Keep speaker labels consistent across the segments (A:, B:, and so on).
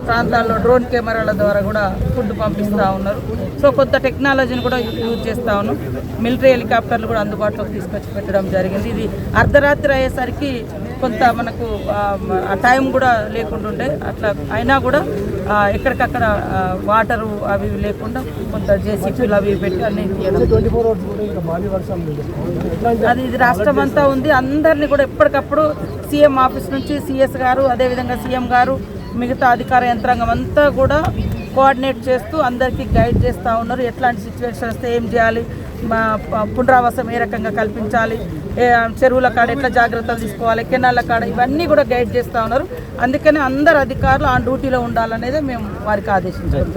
A: ప్రాంతాల్లో డ్రోన్ కెమెరాల ద్వారా కూడా ఫుడ్ పంపిస్తూ ఉన్నారు. సో కొత్త టెక్నాలజీని కూడా యూజ్ చేస్తూ ఉన్నాం. మిలిటరీ హెలికాప్టర్లు కూడా అందుబాటులోకి తీసుకొచ్చి పెట్టడం జరిగింది. ఇది అర్ధరాత్రి అయ్యేసరికి కొంత మనకు టైం కూడా లేకుంటుండే, అట్లా అయినా కూడా ఎక్కడికక్కడ వాటరు అవి లేకుండా కొంత జేసీబీలు అవి పెట్టి అన్ని అది ఇది రాష్ట్రం అంతా ఉంది. అందరినీ కూడా ఎప్పటికప్పుడు సీఎం ఆఫీస్ నుంచి సిఎస్ గారు, అదేవిధంగా సీఎం గారు, మిగతా అధికార యంత్రాంగం అంతా కూడా కోఆర్డినేట్ చేస్తూ అందరికీ గైడ్ చేస్తూ ఉన్నారు. ఎట్లాంటి సిచ్యువేషన్ వస్తే ఏం చేయాలి, పునరావాసం ఏ రకంగా కల్పించాలి, చెరువుల కాడ ఎట్లా జాగ్రత్తలు తీసుకోవాలి, కెనాల కాడ ఇవన్నీ కూడా గైడ్ చేస్తూ ఉన్నారు. అందుకని అందరు అధికారులు ఆ డ్యూటీలో ఉండాలనేది మేము వారికి ఆదేశించాం.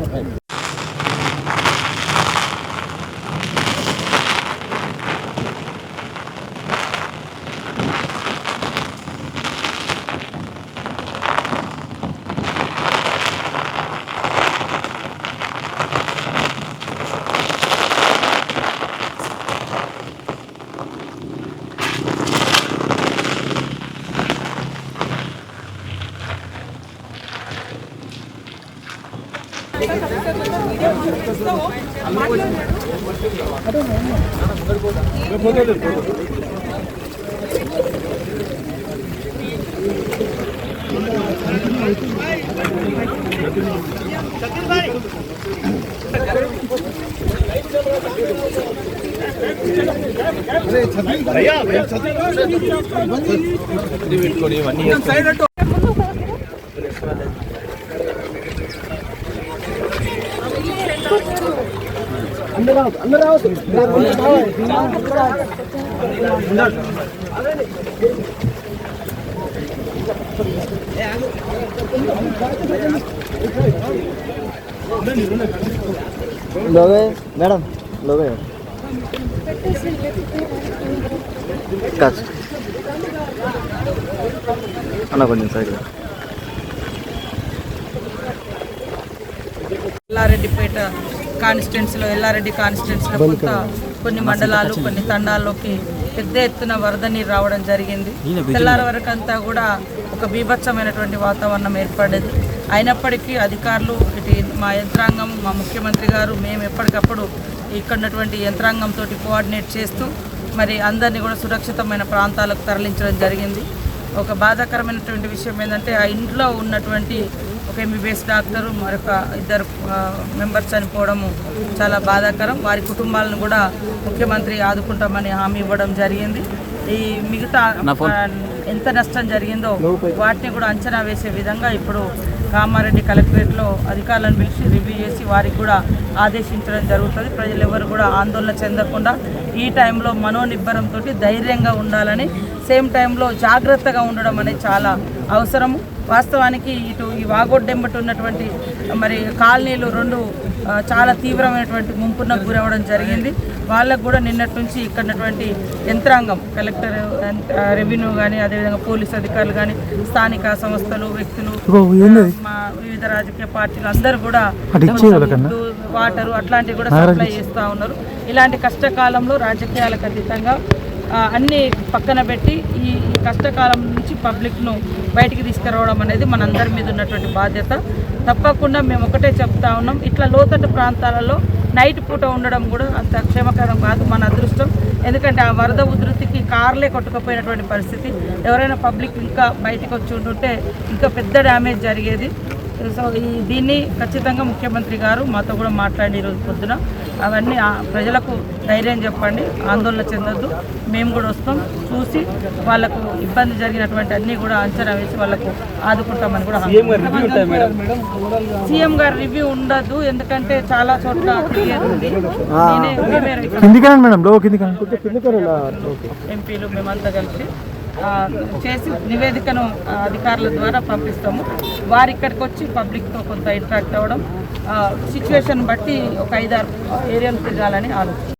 B: మేడం లోగే అన్న కొంచెం సైడ్.
A: ఎల్లారెడ్డిపేట కాన్స్టిట్యున్సీలో కొన్ని మండలాలు, కొన్ని తండాల్లోకి పెద్ద ఎత్తున వరద నీరు రావడం జరిగింది. తెల్లారి వరకు అంతా కూడా ఒక బీభత్సమైనటువంటి వాతావరణం ఏర్పడేది. అయినప్పటికీ అధికారులు, ఇటు మా యంత్రాంగం, మా ముఖ్యమంత్రి గారు, మేము ఎప్పటికప్పుడు ఇక్కడ ఉన్నటువంటి యంత్రాంగంతో కోఆర్డినేట్ చేస్తూ మరి అందరినీ కూడా సురక్షితమైన ప్రాంతాలకు తరలించడం జరిగింది. ఒక బాధాకరమైనటువంటి విషయం ఏంటంటే ఆ ఇంట్లో ఉన్నటువంటి ఒక ఎంబీబీఎస్ డాక్టరు, మరొక ఇద్దరు మెంబర్స్ చనిపోవడము చాలా బాధాకరం. వారి కుటుంబాలను కూడా ముఖ్యమంత్రి ఆదుకుంటామని హామీ ఇవ్వడం జరిగింది. ఈ మిగతా ఎంత నష్టం జరిగిందో వాటిని కూడా అంచనా వేసే విధంగా ఇప్పుడు కామారెడ్డి కలెక్టరేట్లో అధికారులను పిలిచి రివ్యూ చేసి వారికి కూడా ఆదేశించడం జరుగుతుంది. ప్రజలు ఎవరు కూడా ఆందోళన చెందకుండా ఈ టైంలో మనోనిబ్బరంతో ధైర్యంగా ఉండాలని, సేమ్ టైంలో జాగ్రత్తగా ఉండడం అనేది చాలా అవసరము. వాస్తవానికి ఇటు ఈ వాగొడ్డెంబటి ఉన్నటువంటి మరి కాలనీలు రెండు చాలా తీవ్రమైనటువంటి ముంపునకు గురవడం జరిగింది. వాళ్ళకు కూడా నిన్నటి నుంచి ఇక్కడటువంటి యంత్రాంగం, కలెక్టర్, రెవెన్యూ కానీ, అదేవిధంగా పోలీసు అధికారులు కానీ, స్థానిక సంస్థలు, వ్యక్తులు, మా వివిధ రాజకీయ పార్టీలు అందరూ కూడా వాటరు అట్లాంటివి కూడా సప్లై చేస్తూ ఉన్నారు. ఇలాంటి కష్టకాలంలో రాజకీయాలకు అతీతంగా అన్నీ పక్కన పెట్టి ఈ కష్టకాలం నుంచి పబ్లిక్ను బయటికి తీసుకురావడం అనేది మనందరి మీద ఉన్నటువంటి బాధ్యత. తప్పకుండా మేము ఒకటే చెప్తా ఉన్నాం, ఇట్లా లోతట్టు ప్రాంతాలలో నైట్ పూట ఉండడం కూడా అంత క్షేమకరం కాదు, మన అదృష్టం. ఎందుకంటే ఆ వరద ఉధృతికి కార్లే కొట్టుకుపోయినటువంటి పరిస్థితి. ఎవరైనా పబ్లిక్ ఇంకా బయటకు వచ్చి ఉంటుంటే ఇంకా పెద్ద డ్యామేజ్ జరిగేది. సో దీన్ని ఖచ్చితంగా ముఖ్యమంత్రి గారు మాతో కూడా మాట్లాడి ఈరోజు పొద్దున అవన్నీ ప్రజలకు ధైర్యం చెప్పండి, ఆందోళన చెందొద్దు, మేము కూడా వస్తాం, చూసి వాళ్ళకు ఇబ్బంది జరిగినటువంటి అన్నీ కూడా అంచనా వేసి వాళ్ళకు ఆదుకుంటామని కూడా. సీఎం గారు రివ్యూ ఉండదు, ఎందుకంటే చాలా చోట్ల ఉంది. ఎంపీలు మేమంతా కలిసి చేసి నివేదికను అధికారుల ద్వారా పంపిస్తాము. వారు ఇక్కడికి వచ్చి పబ్లిక్తో కొంత ఇంటరాక్ట్ అవ్వడం, సిచ్యువేషన్ బట్టి ఒక 5-6 ఏరియాలు తిరగాలని ఆలోచన.